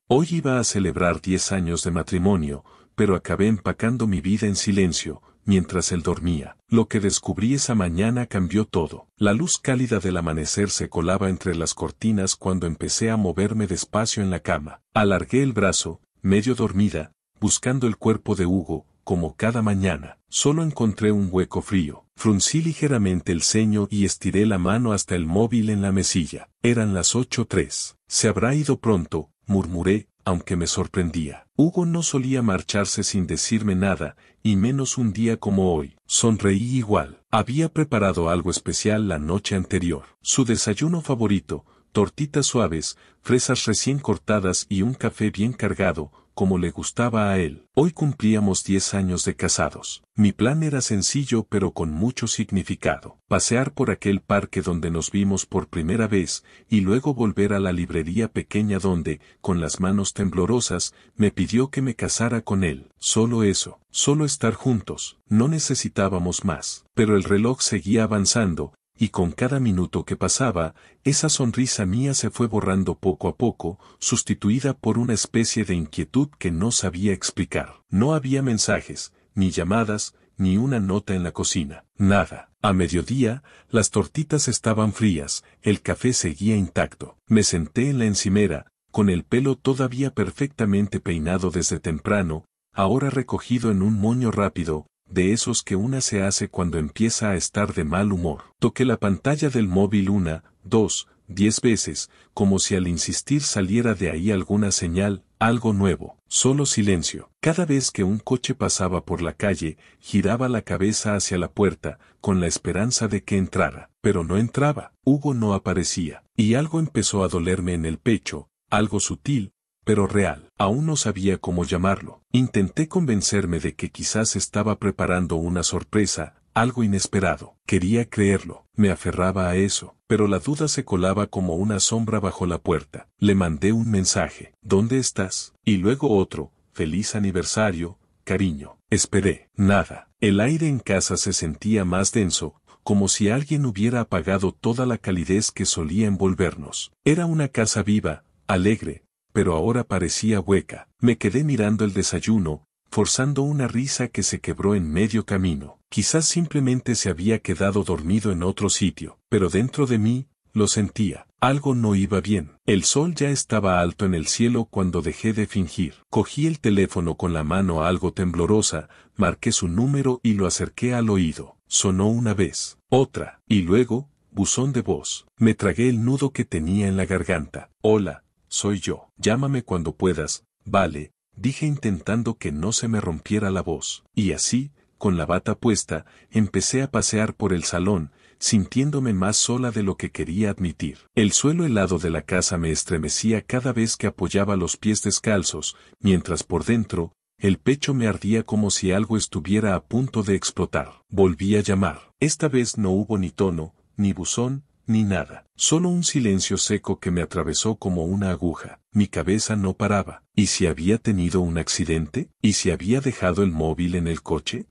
Hoy iba a celebrar 10 años de matrimonio, pero acabé empacando mi vida en silencio, mientras él dormía. Lo que descubrí esa mañana cambió todo. La luz cálida del amanecer se colaba entre las cortinas cuando empecé a moverme despacio en la cama. Alargué el brazo, medio dormida, buscando el cuerpo de Hugo, como cada mañana. Solo encontré un hueco frío. Fruncí ligeramente el ceño y estiré la mano hasta el móvil en la mesilla. Eran las 8:03. Se habrá ido pronto, murmuré, aunque me sorprendía. Hugo no solía marcharse sin decirme nada, y menos un día como hoy. Sonreí igual. Había preparado algo especial la noche anterior. Su desayuno favorito, tortitas suaves, fresas recién cortadas y un café bien cargado, como le gustaba a él. Hoy cumplíamos 10 años de casados. Mi plan era sencillo pero con mucho significado. Pasear por aquel parque donde nos vimos por primera vez, y luego volver a la librería pequeña donde, con las manos temblorosas, me pidió que me casara con él. Solo eso, solo estar juntos. No necesitábamos más. Pero el reloj seguía avanzando, y con cada minuto que pasaba, esa sonrisa mía se fue borrando poco a poco, sustituida por una especie de inquietud que no sabía explicar. No había mensajes, ni llamadas, ni una nota en la cocina. Nada. A mediodía, las tortitas estaban frías, el café seguía intacto. Me senté en la encimera, con el pelo todavía perfectamente peinado desde temprano, ahora recogido en un moño rápido, de esos que una se hace cuando empieza a estar de mal humor. Toqué la pantalla del móvil 1, 2, 10 veces, como si al insistir saliera de ahí alguna señal, algo nuevo. Solo silencio. Cada vez que un coche pasaba por la calle, giraba la cabeza hacia la puerta, con la esperanza de que entrara. Pero no entraba. Hugo no aparecía. Y algo empezó a dolerme en el pecho, algo sutil, pero real. Aún no sabía cómo llamarlo. Intenté convencerme de que quizás estaba preparando una sorpresa, algo inesperado. Quería creerlo. Me aferraba a eso, pero la duda se colaba como una sombra bajo la puerta. Le mandé un mensaje. ¿Dónde estás? Y luego otro. Feliz aniversario, cariño. Esperé. Nada. El aire en casa se sentía más denso, como si alguien hubiera apagado toda la calidez que solía envolvernos. Era una casa viva, alegre, pero ahora parecía hueca. Me quedé mirando el desayuno, forzando una risa que se quebró en medio camino. Quizás simplemente se había quedado dormido en otro sitio, pero dentro de mí, lo sentía. Algo no iba bien. El sol ya estaba alto en el cielo cuando dejé de fingir. Cogí el teléfono con la mano algo temblorosa, marqué su número y lo acerqué al oído. Sonó una vez, otra, y luego, buzón de voz. Me tragué el nudo que tenía en la garganta. Hola. Soy yo. Llámame cuando puedas, vale, dije intentando que no se me rompiera la voz. Y así, con la bata puesta, empecé a pasear por el salón, sintiéndome más sola de lo que quería admitir. El suelo helado de la casa me estremecía cada vez que apoyaba los pies descalzos, mientras por dentro, el pecho me ardía como si algo estuviera a punto de explotar. Volví a llamar. Esta vez no hubo ni tono, ni buzón, ni nada. Solo un silencio seco que me atravesó como una aguja. Mi cabeza no paraba. ¿Y si había tenido un accidente? ¿Y si había dejado el móvil en el coche?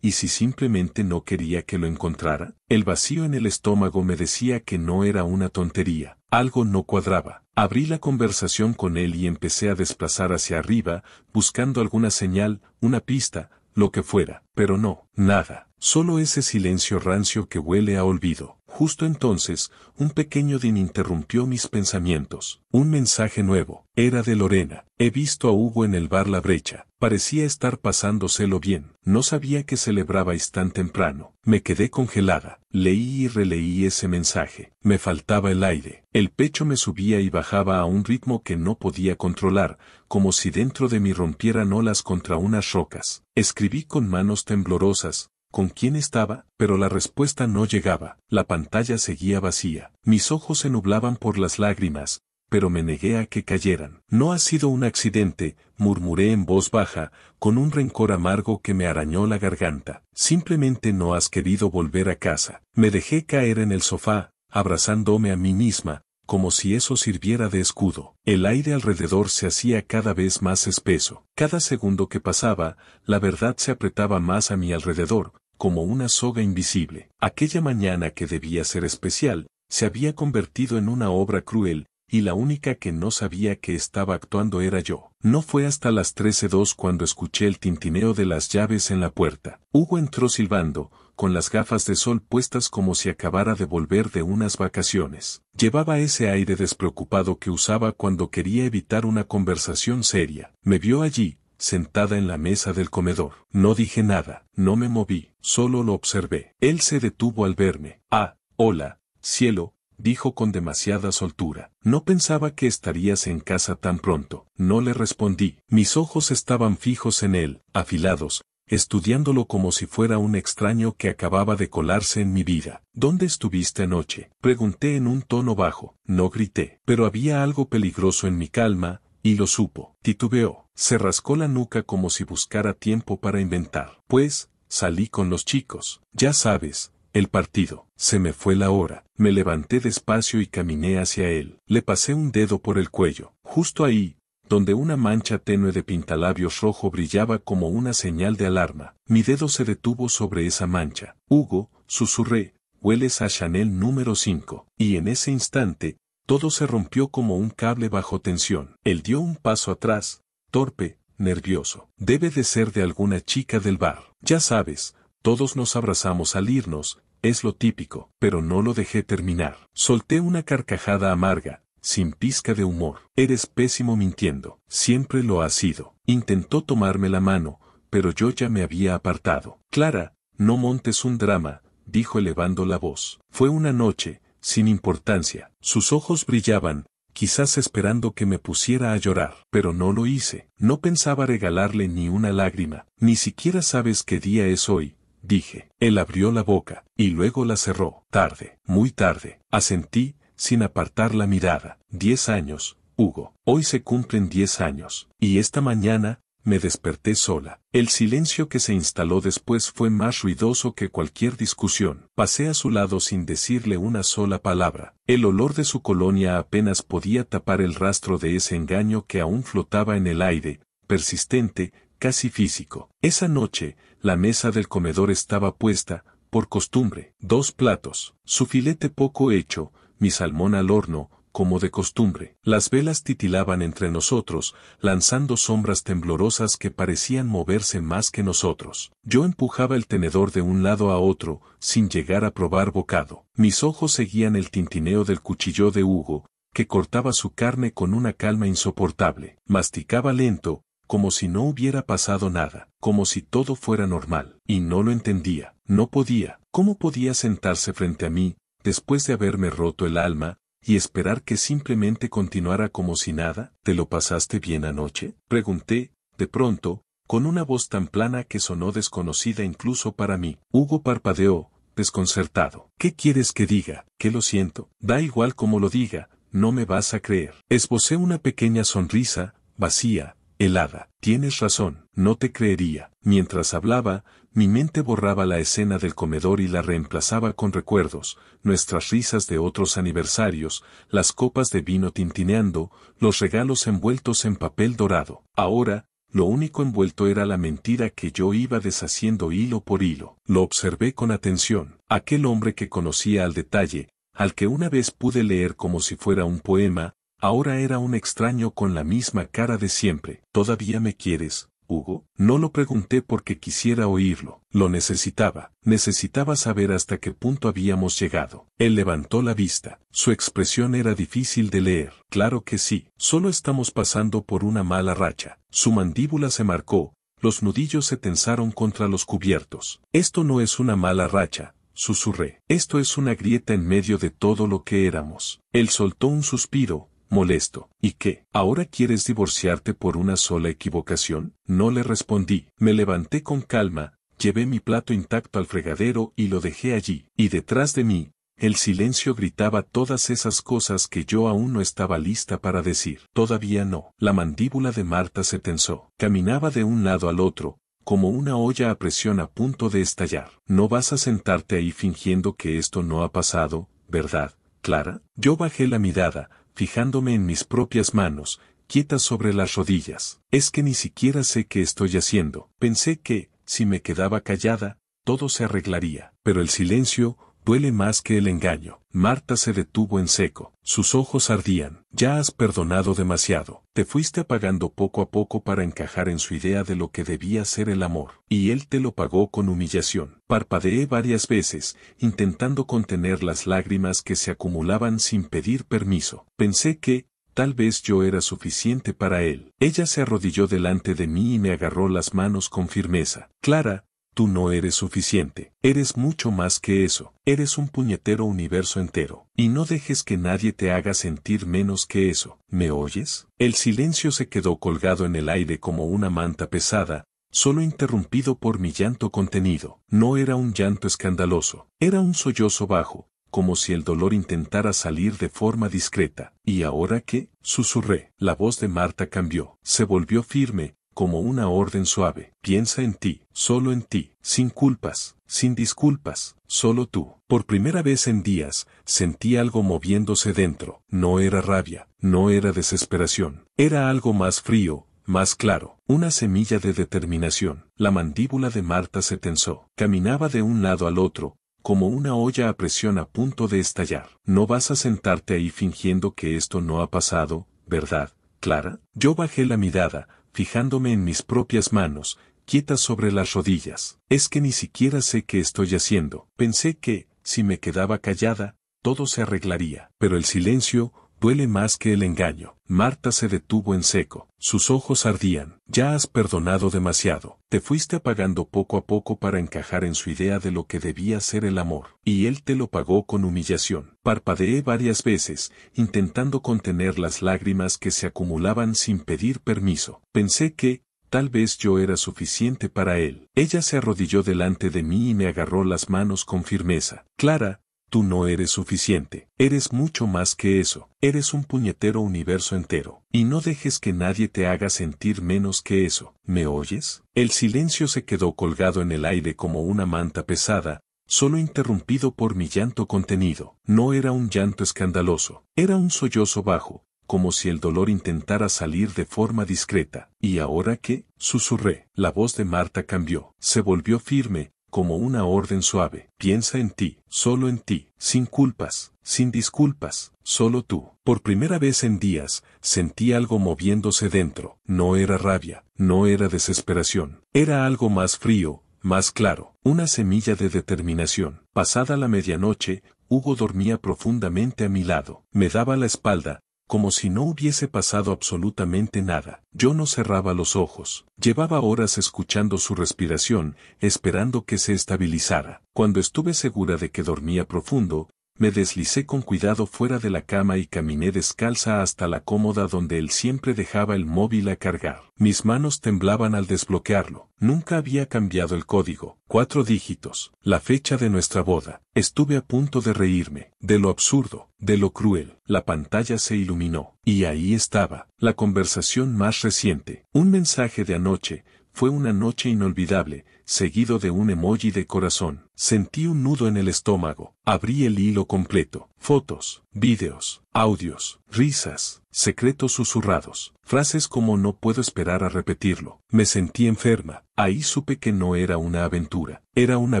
¿Y si simplemente no quería que lo encontrara? El vacío en el estómago me decía que no era una tontería. Algo no cuadraba. Abrí la conversación con él y empecé a desplazar hacia arriba, buscando alguna señal, una pista, lo que fuera. Pero no, nada. Solo ese silencio rancio que huele a olvido. Justo entonces, un pequeño din interrumpió mis pensamientos. Un mensaje nuevo. Era de Lorena. He visto a Hugo en el bar La Brecha. Parecía estar pasándoselo bien. No sabía que celebrabais tan temprano. Me quedé congelada. Leí y releí ese mensaje. Me faltaba el aire. El pecho me subía y bajaba a un ritmo que no podía controlar, como si dentro de mí rompieran olas contra unas rocas. Escribí con manos temblorosas. ¿Con quién estaba? Pero la respuesta no llegaba. La pantalla seguía vacía. Mis ojos se nublaban por las lágrimas, pero me negué a que cayeran. No ha sido un accidente, murmuré en voz baja, con un rencor amargo que me arañó la garganta. Simplemente no has querido volver a casa. Me dejé caer en el sofá, abrazándome a mí misma, como si eso sirviera de escudo. El aire alrededor se hacía cada vez más espeso. Cada segundo que pasaba, la verdad se apretaba más a mi alrededor, como una soga invisible. Aquella mañana que debía ser especial, se había convertido en una obra cruel, y la única que no sabía que estaba actuando era yo. No fue hasta las 13:02 cuando escuché el tintineo de las llaves en la puerta. Hugo entró silbando, con las gafas de sol puestas como si acabara de volver de unas vacaciones. Llevaba ese aire despreocupado que usaba cuando quería evitar una conversación seria. Me vio allí, sentada en la mesa del comedor. No dije nada, no me moví, solo lo observé. Él se detuvo al verme. Ah, hola, cielo, dijo con demasiada soltura. No pensaba que estarías en casa tan pronto. No le respondí. Mis ojos estaban fijos en él, afilados, estudiándolo como si fuera un extraño que acababa de colarse en mi vida. ¿Dónde estuviste anoche?, pregunté en un tono bajo. No grité, pero había algo peligroso en mi calma, y lo supo. Titubeó. Se rascó la nuca como si buscara tiempo para inventar. Pues, salí con los chicos. Ya sabes, el partido. Se me fue la hora. Me levanté despacio y caminé hacia él. Le pasé un dedo por el cuello. Justo ahí, donde una mancha tenue de pintalabios rojo brillaba como una señal de alarma. Mi dedo se detuvo sobre esa mancha. Hugo, susurré, hueles a Chanel número 5. Y en ese instante, todo se rompió como un cable bajo tensión. Él dio un paso atrás, torpe, nervioso. Debe de ser de alguna chica del bar. Ya sabes, todos nos abrazamos al irnos, es lo típico, pero no lo dejé terminar. Solté una carcajada amarga, sin pizca de humor. Eres pésimo mintiendo. Siempre lo has sido. Intentó tomarme la mano, pero yo ya me había apartado. Clara, no montes un drama, dijo elevando la voz. Fue una noche, sin importancia. Sus ojos brillaban, quizás esperando que me pusiera a llorar. Pero no lo hice. No pensaba regalarle ni una lágrima. Ni siquiera sabes qué día es hoy, dije. Él abrió la boca, y luego la cerró. Tarde, muy tarde. Asentí, sin apartar la mirada. 10 años, Hugo. Hoy se cumplen 10 años. Y esta mañana, me desperté sola. El silencio que se instaló después fue más ruidoso que cualquier discusión. Pasé a su lado sin decirle una sola palabra. El olor de su colonia apenas podía tapar el rastro de ese engaño que aún flotaba en el aire, persistente, casi físico. Esa noche, la mesa del comedor estaba puesta, por costumbre. 2 platos, su filete poco hecho, mi salmón al horno, como de costumbre. Las velas titilaban entre nosotros, lanzando sombras temblorosas que parecían moverse más que nosotros. Yo empujaba el tenedor de un lado a otro, sin llegar a probar bocado. Mis ojos seguían el tintineo del cuchillo de Hugo, que cortaba su carne con una calma insoportable. Masticaba lento, como si no hubiera pasado nada, como si todo fuera normal. Y no lo entendía. No podía. ¿Cómo podía sentarse frente a mí, después de haberme roto el alma, y esperar que simplemente continuara como si nada? ¿Te lo pasaste bien anoche?, pregunté, de pronto, con una voz tan plana que sonó desconocida incluso para mí. Hugo parpadeó, desconcertado. ¿Qué quieres que diga? ¿Que lo siento? Da igual cómo lo diga, no me vas a creer. Esbocé una pequeña sonrisa, vacía, helada. Tienes razón, no te creería. Mientras hablaba, mi mente borraba la escena del comedor y la reemplazaba con recuerdos, nuestras risas de otros aniversarios, las copas de vino tintineando, los regalos envueltos en papel dorado. Ahora, lo único envuelto era la mentira que yo iba deshaciendo hilo por hilo. Lo observé con atención. Aquel hombre que conocía al detalle, al que una vez pude leer como si fuera un poema, ahora era un extraño con la misma cara de siempre. ¿Todavía me quieres, Hugo? No lo pregunté porque quisiera oírlo. Lo necesitaba. Necesitaba saber hasta qué punto habíamos llegado. Él levantó la vista. Su expresión era difícil de leer. Claro que sí. Solo estamos pasando por una mala racha. Su mandíbula se marcó. Los nudillos se tensaron contra los cubiertos. Esto no es una mala racha, susurré. Esto es una grieta en medio de todo lo que éramos. Él soltó un suspiro, molesto. ¿Y qué? ¿Ahora quieres divorciarte por una sola equivocación? No le respondí. Me levanté con calma, llevé mi plato intacto al fregadero y lo dejé allí. Y detrás de mí, el silencio gritaba todas esas cosas que yo aún no estaba lista para decir. Todavía no. La mandíbula de Marta se tensó. Caminaba de un lado al otro, como una olla a presión a punto de estallar. No vas a sentarte ahí fingiendo que esto no ha pasado, ¿verdad, Clara? Yo bajé la mirada, fijándome en mis propias manos, quietas sobre las rodillas. Es que ni siquiera sé qué estoy haciendo. Pensé que, si me quedaba callada, todo se arreglaría. Pero el silencio duele más que el engaño. Marta se detuvo en seco. Sus ojos ardían. Ya has perdonado demasiado. Te fuiste apagando poco a poco para encajar en su idea de lo que debía ser el amor. Y él te lo pagó con humillación. Parpadeé varias veces, intentando contener las lágrimas que se acumulaban sin pedir permiso. Pensé que, tal vez yo era suficiente para él. Ella se arrodilló delante de mí y me agarró las manos con firmeza. Clara, tú no eres suficiente. Eres mucho más que eso. Eres un puñetero universo entero. Y no dejes que nadie te haga sentir menos que eso. ¿Me oyes? El silencio se quedó colgado en el aire como una manta pesada, solo interrumpido por mi llanto contenido. No era un llanto escandaloso. Era un sollozo bajo, como si el dolor intentara salir de forma discreta. ¿Y ahora qué? Susurré. La voz de Marta cambió. Se volvió firme, como una orden suave. Piensa en ti, solo en ti, sin culpas, sin disculpas, solo tú. Por primera vez en días, sentí algo moviéndose dentro. No era rabia, no era desesperación. Era algo más frío, más claro. Una semilla de determinación. La mandíbula de Marta se tensó. Caminaba de un lado al otro, como una olla a presión a punto de estallar. No vas a sentarte ahí fingiendo que esto no ha pasado, ¿verdad, Clara? Yo bajé la mirada, fijándome en mis propias manos, quietas sobre las rodillas. Es que ni siquiera sé qué estoy haciendo. Pensé que, si me quedaba callada, todo se arreglaría. Pero el silencio duele más que el engaño. Marta se detuvo en seco. Sus ojos ardían. Ya has perdonado demasiado. Te fuiste apagando poco a poco para encajar en su idea de lo que debía ser el amor. Y él te lo pagó con humillación. Parpadeé varias veces, intentando contener las lágrimas que se acumulaban sin pedir permiso. Pensé que, tal vez yo era suficiente para él. Ella se arrodilló delante de mí y me agarró las manos con firmeza. Clara, tú no eres suficiente. Eres mucho más que eso. Eres un puñetero universo entero. Y no dejes que nadie te haga sentir menos que eso. ¿Me oyes? El silencio se quedó colgado en el aire como una manta pesada, solo interrumpido por mi llanto contenido. No era un llanto escandaloso. Era un sollozo bajo, como si el dolor intentara salir de forma discreta. ¿Y ahora qué? Susurré. La voz de Marta cambió. Se volvió firme, como una orden suave. Piensa en ti, solo en ti, sin culpas, sin disculpas, solo tú. Por primera vez en días, sentí algo moviéndose dentro. No era rabia, no era desesperación. Era algo más frío, más claro. Una semilla de determinación. Pasada la medianoche, Hugo dormía profundamente a mi lado. Me daba la espalda, como si no hubiese pasado absolutamente nada. Yo no cerraba los ojos. Llevaba horas escuchando su respiración, esperando que se estabilizara. Cuando estuve segura de que dormía profundo, me deslicé con cuidado fuera de la cama y caminé descalza hasta la cómoda donde él siempre dejaba el móvil a cargar. Mis manos temblaban al desbloquearlo. Nunca había cambiado el código. 4 dígitos. La fecha de nuestra boda. Estuve a punto de reírme. De lo absurdo, de lo cruel. La pantalla se iluminó. Y ahí estaba. La conversación más reciente. Un mensaje de anoche. Fue una noche inolvidable, seguido de un emoji de corazón. Sentí un nudo en el estómago. Abrí el hilo completo. Fotos, vídeos, audios, risas, secretos susurrados. Frases como no puedo esperar a repetirlo. Me sentí enferma. Ahí supe que no era una aventura. Era una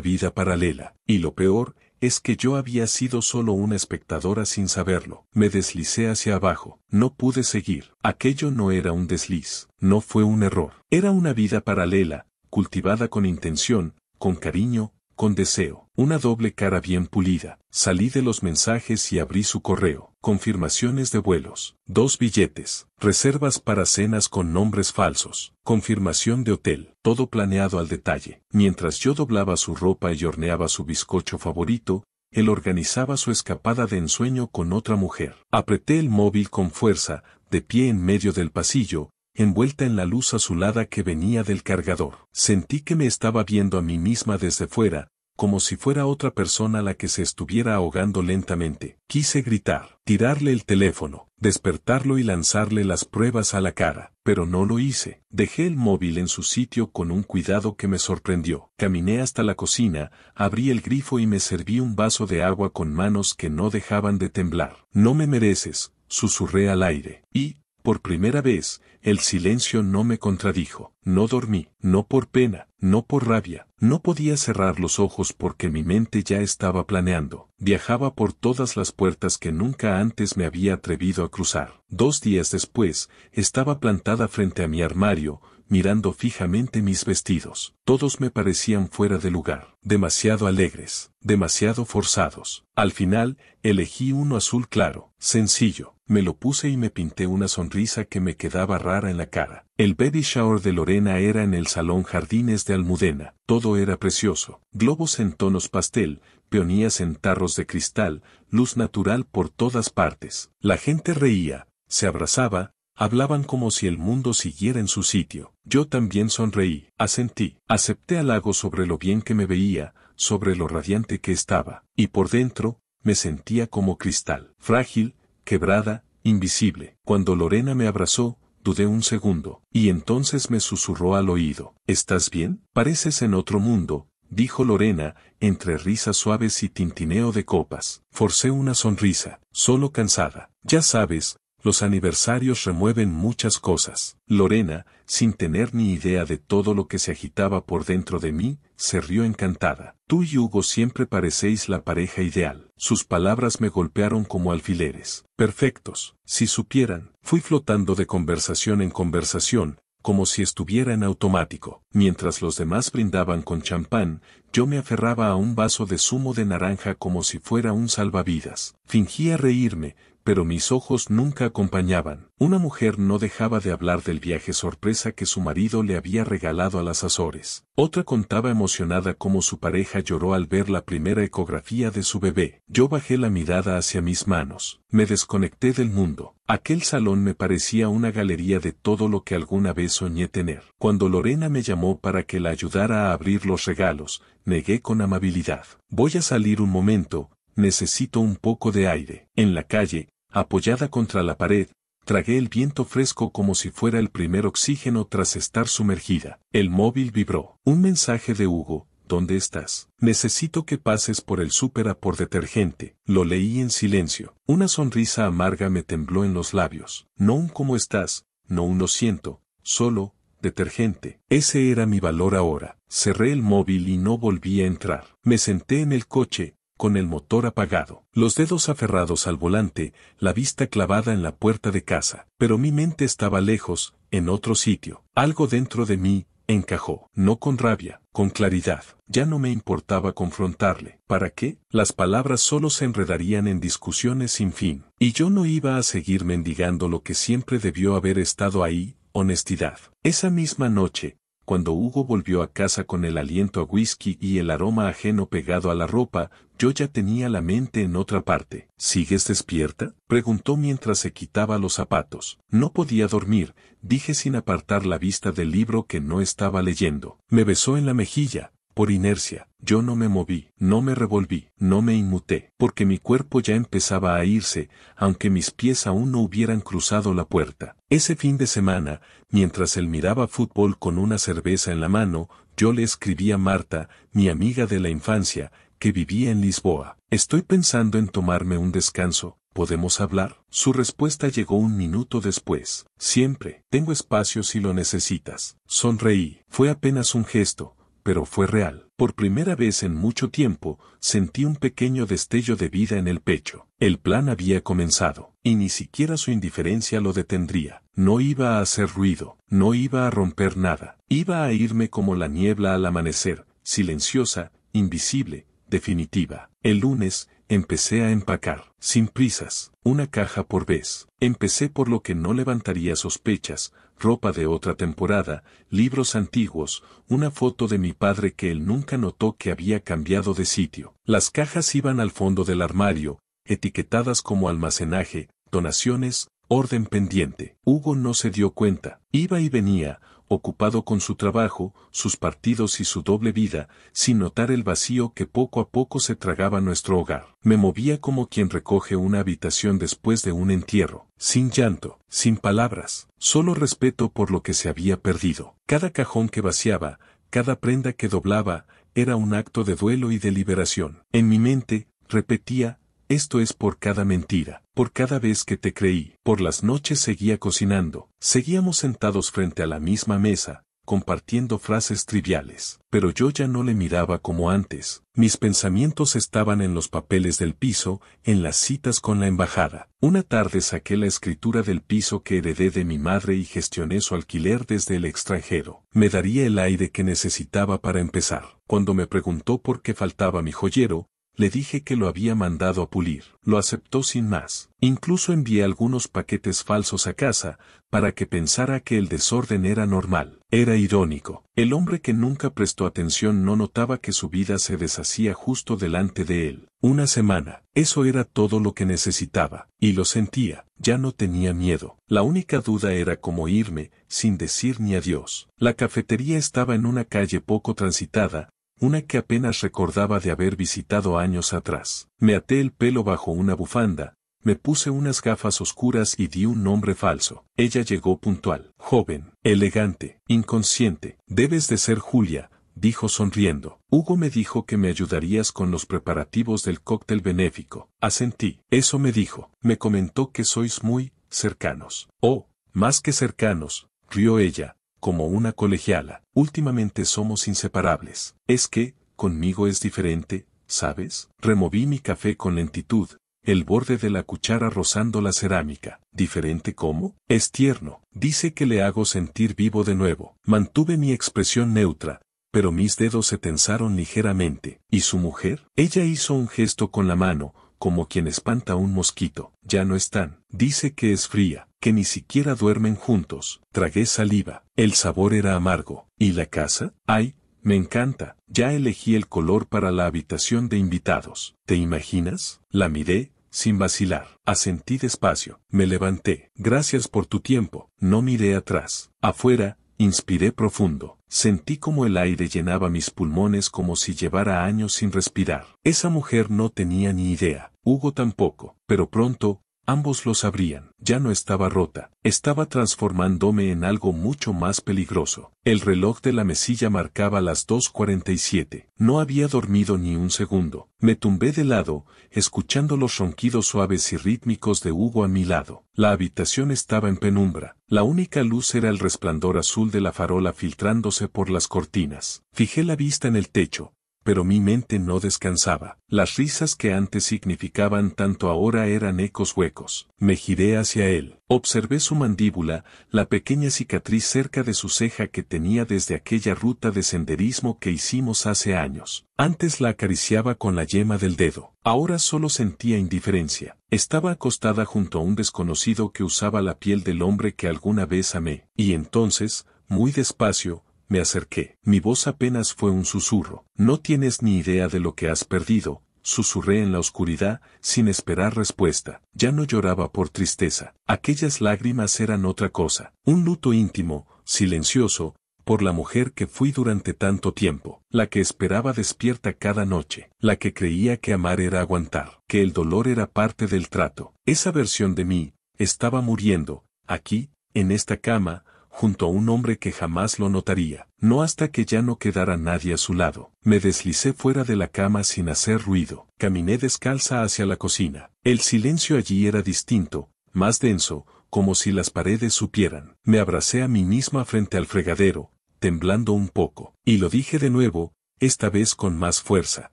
vida paralela. Y lo peor es que yo había sido solo una espectadora sin saberlo. Me deslicé hacia abajo. No pude seguir. Aquello no era un desliz. No fue un error. Era una vida paralela, cultivada con intención, con cariño, con deseo. Una doble cara bien pulida. Salí de los mensajes y abrí su correo. Confirmaciones de vuelos. 2 billetes. Reservas para cenas con nombres falsos. Confirmación de hotel. Todo planeado al detalle. Mientras yo doblaba su ropa y horneaba su bizcocho favorito, él organizaba su escapada de ensueño con otra mujer. Apreté el móvil con fuerza, de pie en medio del pasillo, envuelta en la luz azulada que venía del cargador. Sentí que me estaba viendo a mí misma desde fuera, como si fuera otra persona la que se estuviera ahogando lentamente. Quise gritar, tirarle el teléfono, despertarlo y lanzarle las pruebas a la cara, pero no lo hice. Dejé el móvil en su sitio con un cuidado que me sorprendió. Caminé hasta la cocina, abrí el grifo y me serví un vaso de agua con manos que no dejaban de temblar. No me mereces, susurré al aire. Y, por primera vez, el silencio no me contradijo. No dormí, no por pena, no por rabia, No podía cerrar los ojos porque mi mente ya estaba planeando. Viajaba por todas las puertas que nunca antes me había atrevido a cruzar. 2 días después, estaba plantada frente a mi armario, mirando fijamente mis vestidos. Todos me parecían fuera de lugar, demasiado alegres, demasiado forzados. Al final, elegí uno azul claro, sencillo. Me lo puse y me pinté una sonrisa que me quedaba rara en la cara. El baby shower de Lorena era en el salón Jardines de Almudena. Todo era precioso. Globos en tonos pastel, peonías en tarros de cristal, luz natural por todas partes. La gente reía, se abrazaba, hablaban como si el mundo siguiera en su sitio. Yo también sonreí, asentí, acepté halagos sobre lo bien que me veía, sobre lo radiante que estaba, y por dentro, me sentía como cristal, frágil, quebrada, invisible. Cuando Lorena me abrazó, dudé un segundo, y entonces me susurró al oído. ¿Estás bien? Pareces en otro mundo, dijo Lorena, entre risas suaves y tintineo de copas. Forcé una sonrisa, solo cansada. Ya sabes, los aniversarios remueven muchas cosas. Lorena, sin tener ni idea de todo lo que se agitaba por dentro de mí, se rió encantada. Tú y Hugo siempre parecéis la pareja ideal. Sus palabras me golpearon como alfileres. Perfectos. Si supieran, fui flotando de conversación en conversación, como si estuviera en automático. Mientras los demás brindaban con champán, yo me aferraba a un vaso de zumo de naranja como si fuera un salvavidas. Fingía reírme, pero mis ojos nunca acompañaban. Una mujer no dejaba de hablar del viaje sorpresa que su marido le había regalado a las Azores. Otra contaba emocionada cómo su pareja lloró al ver la primera ecografía de su bebé. Yo bajé la mirada hacia mis manos. Me desconecté del mundo. Aquel salón me parecía una galería de todo lo que alguna vez soñé tener. Cuando Lorena me llamó para que la ayudara a abrir los regalos, negué con amabilidad. Voy a salir un momento, necesito un poco de aire. En la calle, apoyada contra la pared, tragué el viento fresco como si fuera el primer oxígeno tras estar sumergida. El móvil vibró. Un mensaje de Hugo. ¿Dónde estás? Necesito que pases por el súper a por detergente. Lo leí en silencio. Una sonrisa amarga me tembló en los labios. No un ¿cómo estás? No un lo siento. Solo, detergente. Ese era mi valor ahora. Cerré el móvil y no volví a entrar. Me senté en el coche, con el motor apagado, los dedos aferrados al volante, la vista clavada en la puerta de casa. Pero mi mente estaba lejos, en otro sitio. Algo dentro de mí encajó, no con rabia, con claridad. Ya no me importaba confrontarle. ¿Para qué? Las palabras solo se enredarían en discusiones sin fin. Y yo no iba a seguir mendigando lo que siempre debió haber estado ahí, honestidad. Esa misma noche, cuando Hugo volvió a casa con el aliento a whisky y el aroma ajeno pegado a la ropa, yo ya tenía la mente en otra parte. ¿Sigues despierta?, preguntó mientras se quitaba los zapatos. No podía dormir, dije sin apartar la vista del libro que no estaba leyendo. Me besó en la mejilla. Por inercia, yo no me moví, no me revolví, no me inmuté, porque mi cuerpo ya empezaba a irse, aunque mis pies aún no hubieran cruzado la puerta. Ese fin de semana, mientras él miraba fútbol con una cerveza en la mano, yo le escribí a Marta, mi amiga de la infancia, que vivía en Lisboa. Estoy pensando en tomarme un descanso, ¿podemos hablar? Su respuesta llegó un minuto después. Siempre, tengo espacio si lo necesitas. Sonreí. Fue apenas un gesto, pero fue real. Por primera vez en mucho tiempo, sentí un pequeño destello de vida en el pecho. El plan había comenzado, y ni siquiera su indiferencia lo detendría. No iba a hacer ruido, no iba a romper nada. Iba a irme como la niebla al amanecer, silenciosa, invisible, definitiva. El lunes, empecé a empacar, sin prisas, una caja por vez. Empecé por lo que no levantaría sospechas, ropa de otra temporada, libros antiguos, una foto de mi padre que él nunca notó que había cambiado de sitio. Las cajas iban al fondo del armario, etiquetadas como almacenaje, donaciones, orden pendiente. Hugo no se dio cuenta, iba y venía, ocupado con su trabajo, sus partidos y su doble vida, sin notar el vacío que poco a poco se tragaba nuestro hogar. Me movía como quien recoge una habitación después de un entierro, sin llanto, sin palabras, solo respeto por lo que se había perdido. Cada cajón que vaciaba, cada prenda que doblaba, era un acto de duelo y de liberación. En mi mente, repetía, esto es por cada mentira, por cada vez que te creí. Por las noches seguía cocinando. Seguíamos sentados frente a la misma mesa, compartiendo frases triviales. Pero yo ya no le miraba como antes. Mis pensamientos estaban en los papeles del piso, en las citas con la embajada. Una tarde saqué la escritura del piso que heredé de mi madre y gestioné su alquiler desde el extranjero. Me daría el aire que necesitaba para empezar. Cuando me preguntó por qué faltaba mi joyero, le dije que lo había mandado a pulir. Lo aceptó sin más. Incluso envié algunos paquetes falsos a casa, para que pensara que el desorden era normal. Era irónico. El hombre que nunca prestó atención no notaba que su vida se deshacía justo delante de él. Una semana. Eso era todo lo que necesitaba. Y lo sentía. Ya no tenía miedo. La única duda era cómo irme, sin decir ni adiós. La cafetería estaba en una calle poco transitada, una que apenas recordaba de haber visitado años atrás. Me até el pelo bajo una bufanda, me puse unas gafas oscuras y di un nombre falso. Ella llegó puntual, joven, elegante, inconsciente. Debes de ser Julia, dijo sonriendo. Hugo me dijo que me ayudarías con los preparativos del cóctel benéfico. Asentí. Eso me dijo. Me comentó que sois muy cercanos. Oh, más que cercanos, rió ella, como una colegiala. Últimamente somos inseparables. Es que, conmigo es diferente, ¿sabes? Removí mi café con lentitud, el borde de la cuchara rozando la cerámica. ¿Diferente cómo? Es tierno. Dice que le hago sentir vivo de nuevo. Mantuve mi expresión neutra, pero mis dedos se tensaron ligeramente. ¿Y su mujer? Ella hizo un gesto con la mano, como quien espanta un mosquito. Ya no están. Dice que es fría, que ni siquiera duermen juntos. Tragué saliva. El sabor era amargo. ¿Y la casa? ¡Ay! Me encanta. Ya elegí el color para la habitación de invitados. ¿Te imaginas? La miré, sin vacilar. Asentí despacio. Me levanté. Gracias por tu tiempo. No miré atrás. Afuera, inspiré profundo. Sentí como el aire llenaba mis pulmones como si llevara años sin respirar. Esa mujer no tenía ni idea. Hugo tampoco. Pero pronto, ambos lo sabrían. Ya no estaba rota. Estaba transformándome en algo mucho más peligroso. El reloj de la mesilla marcaba las 2:47. No había dormido ni un segundo. Me tumbé de lado, escuchando los ronquidos suaves y rítmicos de Hugo a mi lado. La habitación estaba en penumbra. La única luz era el resplandor azul de la farola filtrándose por las cortinas. Fijé la vista en el techo, pero mi mente no descansaba. Las risas que antes significaban tanto ahora eran ecos huecos. Me giré hacia él. Observé su mandíbula, la pequeña cicatriz cerca de su ceja que tenía desde aquella ruta de senderismo que hicimos hace años. Antes la acariciaba con la yema del dedo. Ahora solo sentía indiferencia. Estaba acostada junto a un desconocido que usaba la piel del hombre que alguna vez amé. Y entonces, muy despacio, me acerqué. Mi voz apenas fue un susurro. No tienes ni idea de lo que has perdido, susurré en la oscuridad, sin esperar respuesta. Ya no lloraba por tristeza. Aquellas lágrimas eran otra cosa. Un luto íntimo, silencioso, por la mujer que fui durante tanto tiempo. La que esperaba despierta cada noche. La que creía que amar era aguantar. Que el dolor era parte del trato. Esa versión de mí, estaba muriendo, aquí, en esta cama, junto a un hombre que jamás lo notaría. No hasta que ya no quedara nadie a su lado. Me deslicé fuera de la cama sin hacer ruido. Caminé descalza hacia la cocina. El silencio allí era distinto, más denso, como si las paredes supieran. Me abracé a mí misma frente al fregadero, temblando un poco. Y lo dije de nuevo, esta vez con más fuerza.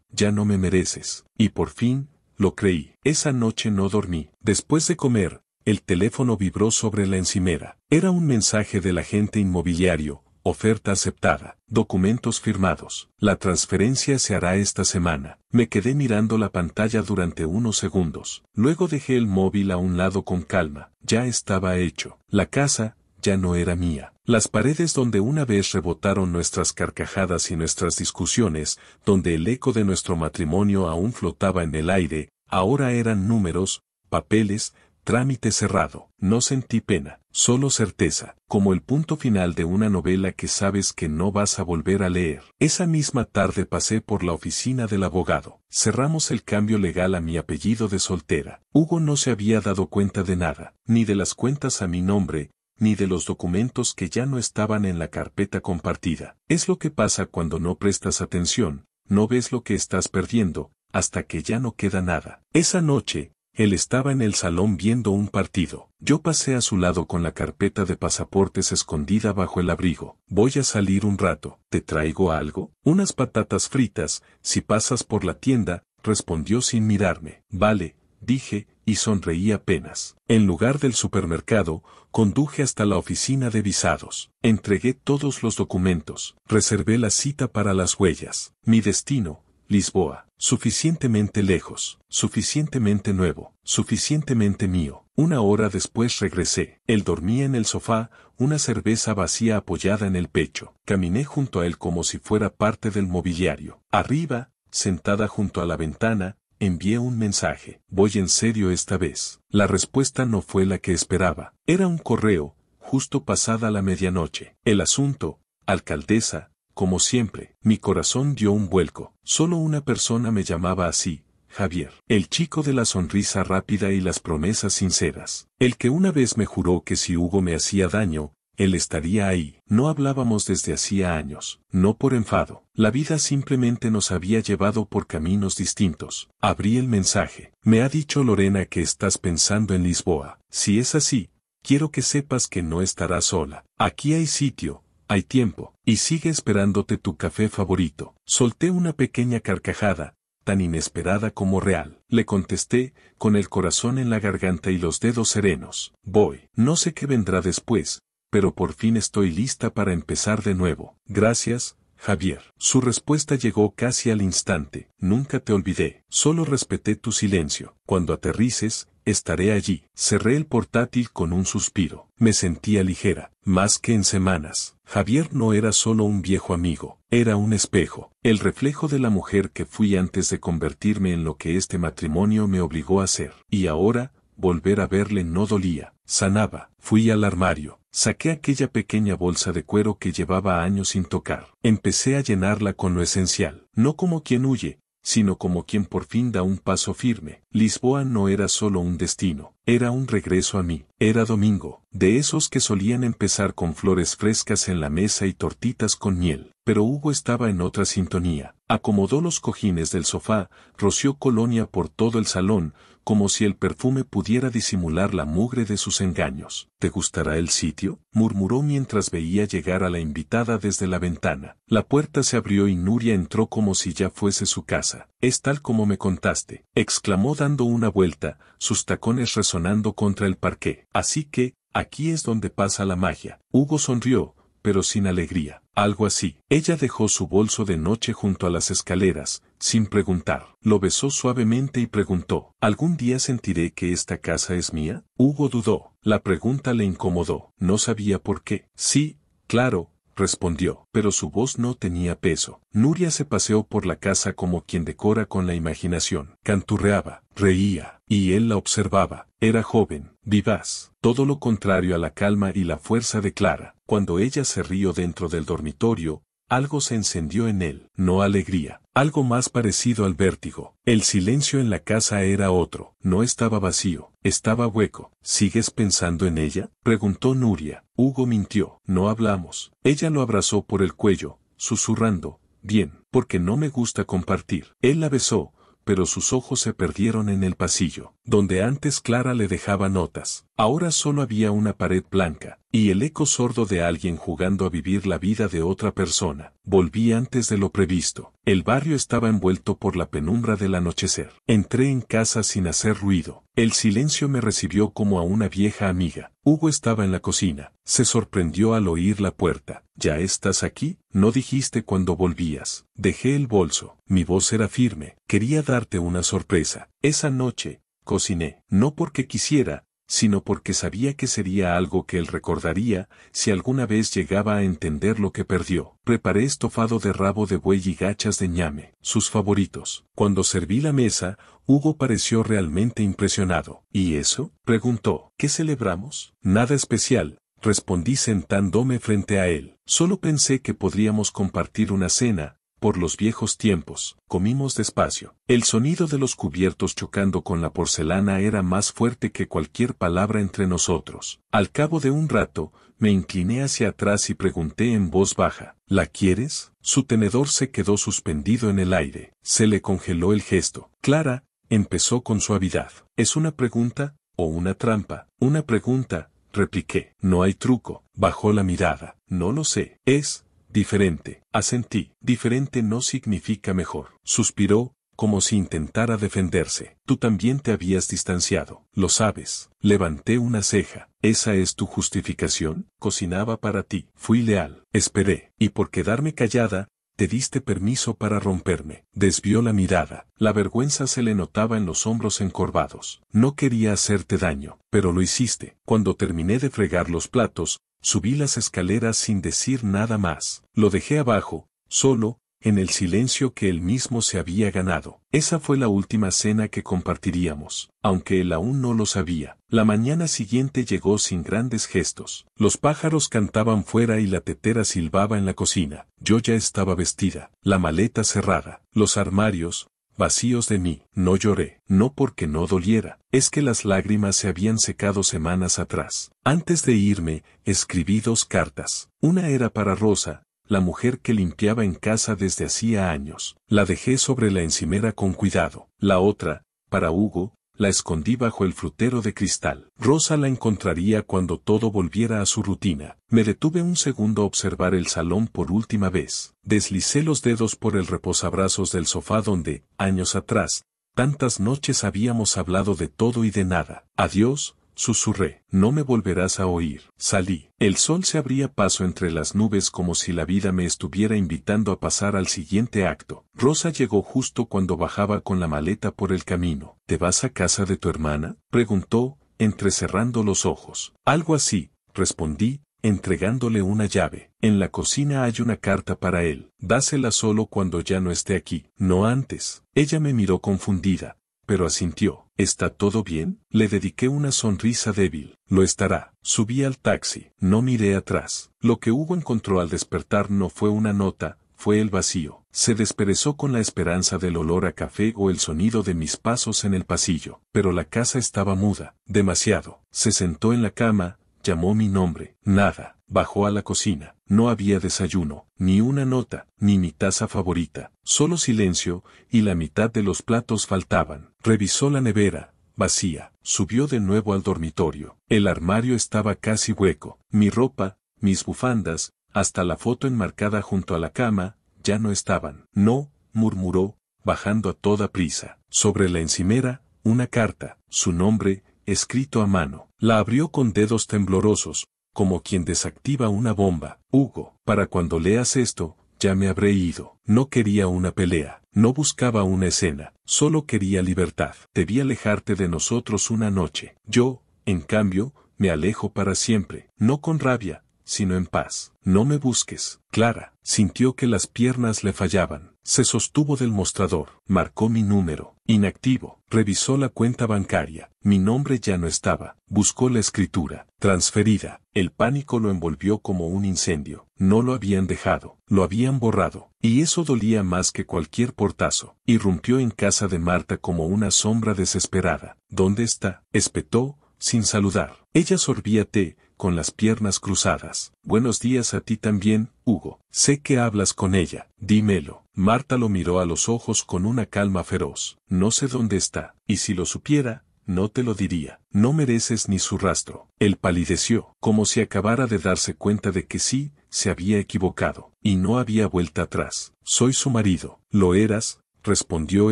Ya no me mereces. Y por fin, lo creí. Esa noche no dormí. Después de comer, el teléfono vibró sobre la encimera. Era un mensaje del agente inmobiliario, oferta aceptada, documentos firmados. La transferencia se hará esta semana. Me quedé mirando la pantalla durante unos segundos. Luego dejé el móvil a un lado con calma. Ya estaba hecho. La casa ya no era mía. Las paredes donde una vez rebotaron nuestras carcajadas y nuestras discusiones, donde el eco de nuestro matrimonio aún flotaba en el aire, ahora eran números, papeles, trámite cerrado. No sentí pena, solo certeza, como el punto final de una novela que sabes que no vas a volver a leer. Esa misma tarde pasé por la oficina del abogado. Cerramos el cambio legal a mi apellido de soltera. Hugo no se había dado cuenta de nada, ni de las cuentas a mi nombre, ni de los documentos que ya no estaban en la carpeta compartida. Es lo que pasa cuando no prestas atención, no ves lo que estás perdiendo, hasta que ya no queda nada. Esa noche, Él estaba en el salón viendo un partido. Yo pasé a su lado con la carpeta de pasaportes escondida bajo el abrigo. Voy a salir un rato. ¿Te traigo algo? Unas patatas fritas, si pasas por la tienda, respondió sin mirarme. Vale, dije, y sonreí apenas. En lugar del supermercado, conduje hasta la oficina de visados. Entregué todos los documentos. Reservé la cita para las huellas. Mi destino, Lisboa. Suficientemente lejos, suficientemente nuevo, suficientemente mío. Una hora después regresé. Él dormía en el sofá, una cerveza vacía apoyada en el pecho. Caminé junto a él como si fuera parte del mobiliario. Arriba, sentada junto a la ventana, envié un mensaje. Voy en serio esta vez. La respuesta no fue la que esperaba. Era un correo, justo pasada la medianoche. El asunto, alcaldesa. Como siempre, mi corazón dio un vuelco. Solo una persona me llamaba así, Javier. El chico de la sonrisa rápida y las promesas sinceras. El que una vez me juró que si Hugo me hacía daño, él estaría ahí. No hablábamos desde hacía años, no por enfado. La vida simplemente nos había llevado por caminos distintos. Abrí el mensaje. Me ha dicho Lorena que estás pensando en Lisboa. Si es así, quiero que sepas que no estarás sola. Aquí hay sitio. Hay tiempo, y sigue esperándote tu café favorito. Solté una pequeña carcajada, tan inesperada como real. Le contesté, con el corazón en la garganta y los dedos serenos. Voy. No sé qué vendrá después, pero por fin estoy lista para empezar de nuevo. Gracias, Javier. Su respuesta llegó casi al instante. Nunca te olvidé. Solo respeté tu silencio. Cuando aterrices, estaré allí. Cerré el portátil con un suspiro. Me sentía ligera, más que en semanas. Javier no era solo un viejo amigo, era un espejo, el reflejo de la mujer que fui antes de convertirme en lo que este matrimonio me obligó a ser. Y ahora, volver a verle no dolía, sanaba. Fui al armario, saqué aquella pequeña bolsa de cuero que llevaba años sin tocar. Empecé a llenarla con lo esencial, no como quien huye, sino como quien por fin da un paso firme. Lisboa no era solo un destino, era un regreso a mí. Era domingo, de esos que solían empezar con flores frescas en la mesa y tortitas con miel. Pero Hugo estaba en otra sintonía. Acomodó los cojines del sofá, roció colonia por todo el salón, como si el perfume pudiera disimular la mugre de sus engaños. ¿Te gustará el sitio?, murmuró mientras veía llegar a la invitada desde la ventana. La puerta se abrió y Nuria entró como si ya fuese su casa. Es tal como me contaste, exclamó dando una vuelta, sus tacones resonando contra el parqué. Así que, aquí es donde pasa la magia. Hugo sonrió, pero sin alegría. Algo así. Ella dejó su bolso de noche junto a las escaleras, sin preguntar. Lo besó suavemente y preguntó, ¿algún día sentiré que esta casa es mía? Hugo dudó. La pregunta le incomodó. No sabía por qué. Sí, claro, respondió, pero su voz no tenía peso. Nuria se paseó por la casa como quien decora con la imaginación. Canturreaba, reía, y él la observaba. Era joven, vivaz, todo lo contrario a la calma y la fuerza de Clara. Cuando ella se rió dentro del dormitorio, algo se encendió en él, no alegría, algo más parecido al vértigo. El silencio en la casa era otro, no estaba vacío, estaba hueco. ¿Sigues pensando en ella?, preguntó Nuria. Hugo mintió. No hablamos. Ella lo abrazó por el cuello, susurrando, bien, porque no me gusta compartir. Él la besó, pero sus ojos se perdieron en el pasillo, donde antes Clara le dejaba notas. Ahora solo había una pared blanca, y el eco sordo de alguien jugando a vivir la vida de otra persona. Volví antes de lo previsto. El barrio estaba envuelto por la penumbra del anochecer. Entré en casa sin hacer ruido. El silencio me recibió como a una vieja amiga. Hugo estaba en la cocina. Se sorprendió al oír la puerta. ¿Ya estás aquí? No dijiste cuando volvías. Dejé el bolso. Mi voz era firme. Quería darte una sorpresa. Esa noche, cociné. No porque quisiera, sino porque sabía que sería algo que él recordaría si alguna vez llegaba a entender lo que perdió. Preparé estofado de rabo de buey y gachas de ñame, sus favoritos. Cuando serví la mesa, Hugo pareció realmente impresionado. ¿Y eso?, preguntó. ¿Qué celebramos? Nada especial, respondí sentándome frente a él. Solo pensé que podríamos compartir una cena. Por los viejos tiempos, comimos despacio. El sonido de los cubiertos chocando con la porcelana era más fuerte que cualquier palabra entre nosotros. Al cabo de un rato, me incliné hacia atrás y pregunté en voz baja, ¿la quieres? Su tenedor se quedó suspendido en el aire. Se le congeló el gesto. Clara, Empezó con suavidad. ¿Es una pregunta o una trampa? Una pregunta, repliqué. No hay truco. Bajó la mirada. No lo sé. Es diferente. Asentí. Diferente no significa mejor. Suspiró, como si intentara defenderse. Tú también te habías distanciado. Lo sabes. Levanté una ceja. ¿Esa es tu justificación? Cocinaba para ti. Fui leal. Esperé. Y por quedarme callada, te diste permiso para romperme. Desvió la mirada. La vergüenza se le notaba en los hombros encorvados. No quería hacerte daño, pero lo hiciste. Cuando terminé de fregar los platos, subí las escaleras sin decir nada más. Lo dejé abajo, solo, en el silencio que él mismo se había ganado. Esa fue la última cena que compartiríamos, aunque él aún no lo sabía. La mañana siguiente llegó sin grandes gestos. Los pájaros cantaban fuera y la tetera silbaba en la cocina. Yo ya estaba vestida, la maleta cerrada, los armarios vacíos de mí. No lloré, no porque no doliera, es que las lágrimas se habían secado semanas atrás. Antes de irme, escribí 2 cartas. Una era para Rosa, la mujer que limpiaba en casa desde hacía años. La dejé sobre la encimera con cuidado. La otra, para Hugo, la escondí bajo el frutero de cristal. Rosa la encontraría cuando todo volviera a su rutina. Me detuve un segundo a observar el salón por última vez. Deslicé los dedos por el reposabrazos del sofá donde, años atrás, tantas noches habíamos hablado de todo y de nada. Adiós, susurré. No me volverás a oír. Salí. El sol se abría paso entre las nubes como si la vida me estuviera invitando a pasar al siguiente acto. Rosa llegó justo cuando bajaba con la maleta por el camino. ¿Te vas a casa de tu hermana?, preguntó, entrecerrando los ojos. Algo así, respondí, entregándole una llave. En la cocina hay una carta para él. Dásela solo cuando ya no esté aquí, no antes. Ella me miró confundida, pero asintió. ¿Está todo bien? Le dediqué una sonrisa débil. Lo estará. Subí al taxi. No miré atrás. Lo que Hugo encontró al despertar no fue una nota, fue el vacío. Se desperezó con la esperanza del olor a café o el sonido de mis pasos en el pasillo. Pero la casa estaba muda. Demasiado. Se sentó en la cama, llamó mi nombre. Nada. Bajó a la cocina. No había desayuno, ni una nota, ni mi taza favorita. Solo silencio, y la mitad de los platos faltaban. Revisó la nevera, vacía. Subió de nuevo al dormitorio. El armario estaba casi hueco. Mi ropa, mis bufandas, hasta la foto enmarcada junto a la cama, ya no estaban. No, murmuró, bajando a toda prisa. Sobre la encimera, una carta, su nombre, escrito a mano. La abrió con dedos temblorosos, como quien desactiva una bomba. Hugo, para cuando leas esto, ya me habré ido. No quería una pelea, no buscaba una escena, solo quería libertad. Debí alejarte de nosotros una noche. Yo, en cambio, me alejo para siempre, no con rabia, sino en paz. No me busques. Clara sintió que las piernas le fallaban. Se sostuvo del mostrador. Marcó mi número. Inactivo. Revisó la cuenta bancaria. Mi nombre ya no estaba. Buscó la escritura. Transferida. El pánico lo envolvió como un incendio. No lo habían dejado. Lo habían borrado. Y eso dolía más que cualquier portazo. Irrumpió en casa de Marta como una sombra desesperada. ¿Dónde está?, espetó, sin saludar. Ella sorbía té, con las piernas cruzadas. Buenos días a ti también, Hugo. Sé que hablas con ella. Dímelo. Marta lo miró a los ojos con una calma feroz. No sé dónde está, y si lo supiera, no te lo diría. No mereces ni su rastro. Él palideció, como si acabara de darse cuenta de que sí, se había equivocado, y no había vuelta atrás. Soy su marido. Lo eras, respondió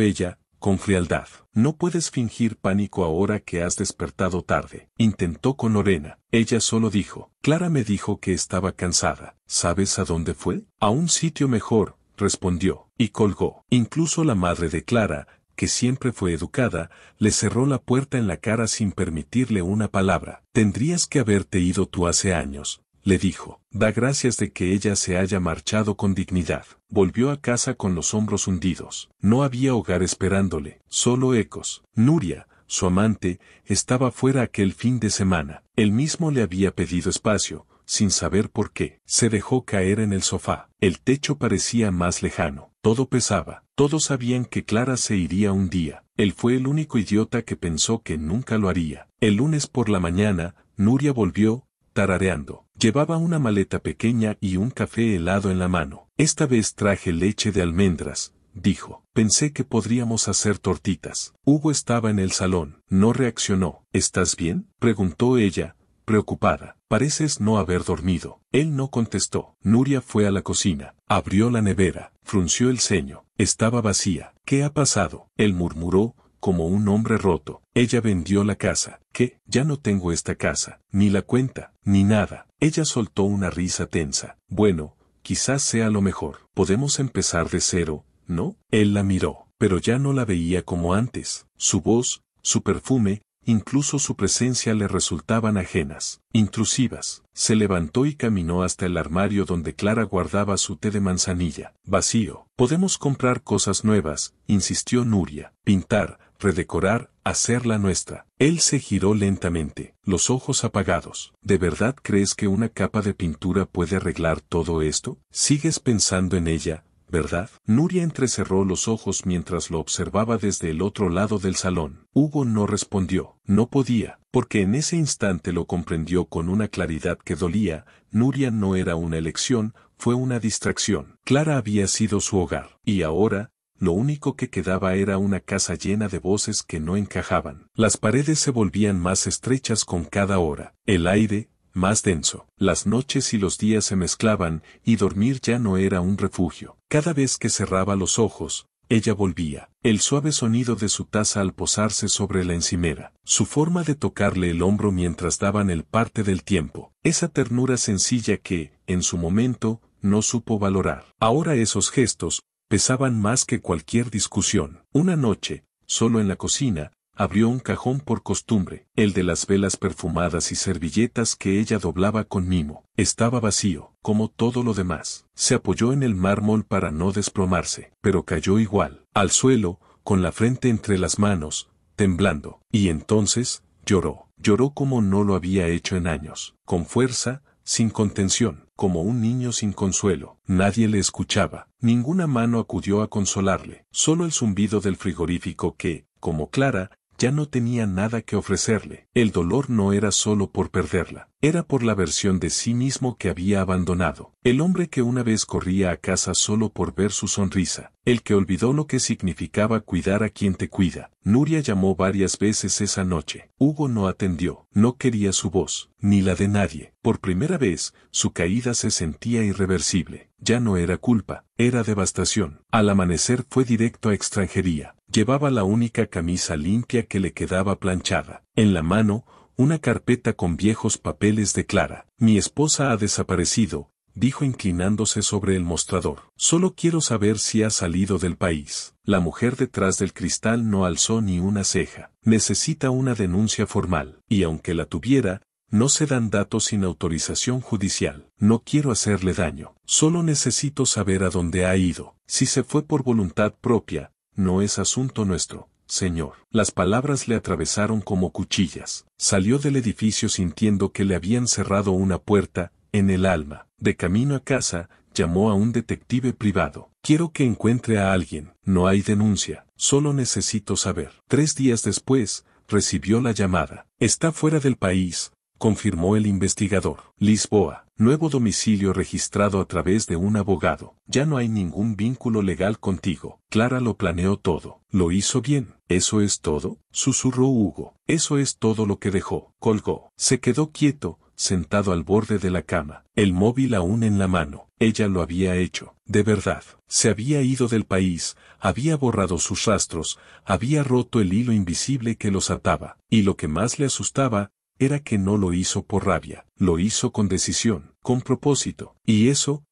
ella, con frialdad. No puedes fingir pánico ahora que has despertado tarde. Intentó con Lorena. Ella solo dijo. Clara me dijo que estaba cansada. ¿Sabes a dónde fue? A un sitio mejor, respondió, y colgó. Incluso la madre de Clara, que siempre fue educada, le cerró la puerta en la cara sin permitirle una palabra. Tendrías que haberte ido tú hace años, le dijo. Da gracias de que ella se haya marchado con dignidad. Volvió a casa con los hombros hundidos. No había hogar esperándole, solo ecos. Nuria, su amante, estaba fuera aquel fin de semana. Él mismo le había pedido espacio, sin saber por qué. Se dejó caer en el sofá. El techo parecía más lejano. Todo pesaba. Todos sabían que Clara se iría un día. Él fue el único idiota que pensó que nunca lo haría. El lunes por la mañana, Nuria volvió, tarareando. Llevaba una maleta pequeña y un café helado en la mano. Esta vez traje leche de almendras, dijo. Pensé que podríamos hacer tortitas. Hugo estaba en el salón. No reaccionó. ¿Estás bien?, preguntó ella, preocupada. Pareces no haber dormido. Él no contestó. Nuria fue a la cocina. Abrió la nevera. Frunció el ceño. Estaba vacía. ¿Qué ha pasado?, él murmuró, como un hombre roto. Ella vendió la casa. ¿Qué? Ya no tengo esta casa, ni la cuenta, ni nada. Ella soltó una risa tensa. Bueno, quizás sea lo mejor. Podemos empezar de cero, ¿no? Él la miró, pero ya no la veía como antes. Su voz, su perfume, incluso su presencia le resultaban ajenas, intrusivas. Se levantó y caminó hasta el armario donde Clara guardaba su té de manzanilla. Vacío. Podemos comprar cosas nuevas, insistió Nuria. Pintar, redecorar, hacerla nuestra. Él se giró lentamente, los ojos apagados. ¿De verdad crees que una capa de pintura puede arreglar todo esto? Sigues pensando en ella, ¿verdad? Nuria entrecerró los ojos mientras lo observaba desde el otro lado del salón. Hugo no respondió. No podía, porque en ese instante lo comprendió con una claridad que dolía. Nuria no era una elección, fue una distracción. Clara había sido su hogar, y ahora, lo único que quedaba era una casa llena de voces que no encajaban. Las paredes se volvían más estrechas con cada hora. El aire, más denso. Las noches y los días se mezclaban, y dormir ya no era un refugio. Cada vez que cerraba los ojos, ella volvía. El suave sonido de su taza al posarse sobre la encimera. Su forma de tocarle el hombro mientras daban el parte del tiempo. Esa ternura sencilla que, en su momento, no supo valorar. Ahora esos gestos pesaban más que cualquier discusión. Una noche, solo en la cocina, abrió un cajón por costumbre, el de las velas perfumadas y servilletas que ella doblaba con mimo. Estaba vacío, como todo lo demás. Se apoyó en el mármol para no desplomarse, pero cayó igual, al suelo, con la frente entre las manos, temblando. Y entonces, lloró. Lloró como no lo había hecho en años, con fuerza, sin contención, como un niño sin consuelo. Nadie le escuchaba, ninguna mano acudió a consolarle, solo el zumbido del frigorífico que, como Clara, ya no tenía nada que ofrecerle. El dolor no era solo por perderla, era por la versión de sí mismo que había abandonado. El hombre que una vez corría a casa solo por ver su sonrisa, el que olvidó lo que significaba cuidar a quien te cuida. Nuria llamó varias veces esa noche. Hugo no atendió, no quería su voz, ni la de nadie. Por primera vez, su caída se sentía irreversible. Ya no era culpa, era devastación. Al amanecer fue directo a extranjería. Llevaba la única camisa limpia que le quedaba planchada. En la mano, una carpeta con viejos papeles de Clara. Mi esposa ha desaparecido, dijo inclinándose sobre el mostrador. Solo quiero saber si ha salido del país. La mujer detrás del cristal no alzó ni una ceja. Necesita una denuncia formal, y aunque la tuviera, no se dan datos sin autorización judicial. No quiero hacerle daño. Solo necesito saber a dónde ha ido. Si se fue por voluntad propia, no es asunto nuestro, señor. Las palabras le atravesaron como cuchillas. Salió del edificio sintiendo que le habían cerrado una puerta en el alma. De camino a casa, llamó a un detective privado. Quiero que encuentre a alguien. No hay denuncia. Solo necesito saber. 3 días después, recibió la llamada. Está fuera del país, confirmó el investigador. Lisboa, nuevo domicilio registrado a través de un abogado. Ya no hay ningún vínculo legal contigo. Clara lo planeó todo. Lo hizo bien. ¿Eso es todo?, susurró Hugo. Eso es todo lo que dejó. Colgó. Se quedó quieto, sentado al borde de la cama, el móvil aún en la mano. Ella lo había hecho. De verdad. Se había ido del país, había borrado sus rastros, había roto el hilo invisible que los ataba. Y lo que más le asustaba, era que no lo hizo por rabia, lo hizo con decisión, con propósito. Y eso